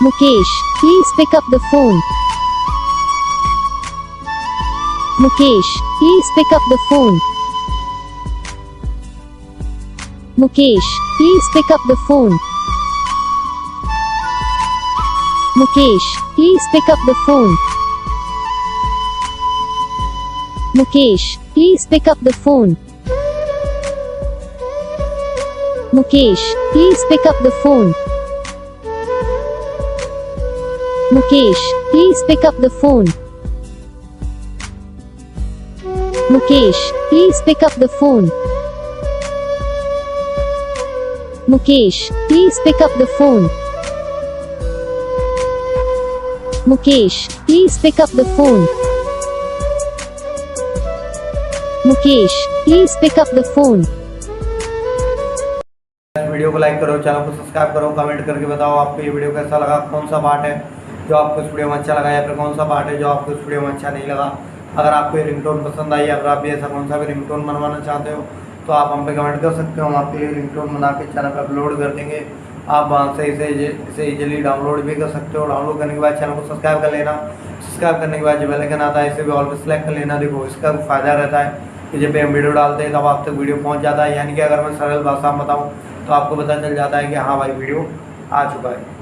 Mukesh, please pick up the phone. Mukesh, please pick up the phone. Mukesh, please pick up the phone. Mukesh, please pick up the phone. Mukesh, please pick up the phone. Mukesh, please pick up the phone. Mukesh, please pick up the phone. Mukesh, please pick up the phone. Mukesh, please pick up the phone. Mukesh, please pick up the phone. Mukesh, please pick up the phone. Video को like करो, channel को subscribe करो, comment करके बताओ आपको ये video कैसा लगा, कौन सा पार्ट है जो आपको इस वीडियो में अच्छा लगा या फिर कौन सा पार्ट है जो आपको इस वीडियो में अच्छा नहीं लगा। अगर आपको ये रिंगटोन पसंद आई या फिर आप भी ऐसा कौन सा भी रिंगटोन बनवाना चाहते हो तो आप हम पे कमेंट कर सकते हो। हम आपके लिए रिंगटोन बना के चैनल पर अपलोड कर देंगे। आप वहाँ से इसे इजीली डाउनलोड भी कर सकते हो। डाउनलोड करने के बाद चैनल को सब्सक्राइब कर लेना। सब्सक्राइब करने के बाद जो बेल आइकन आता है इसे भी ऑल पे सेलेक्ट कर लेना। देखो इसका फ़ायदा रहता है कि जब हम वीडियो डालते हैं तब आप तक वीडियो पहुँच जाता है। यानी कि अगर मैं सरल भाषा में बताऊँ तो आपको पता चल जाता है कि हाँ भाई वीडियो आ चुका है।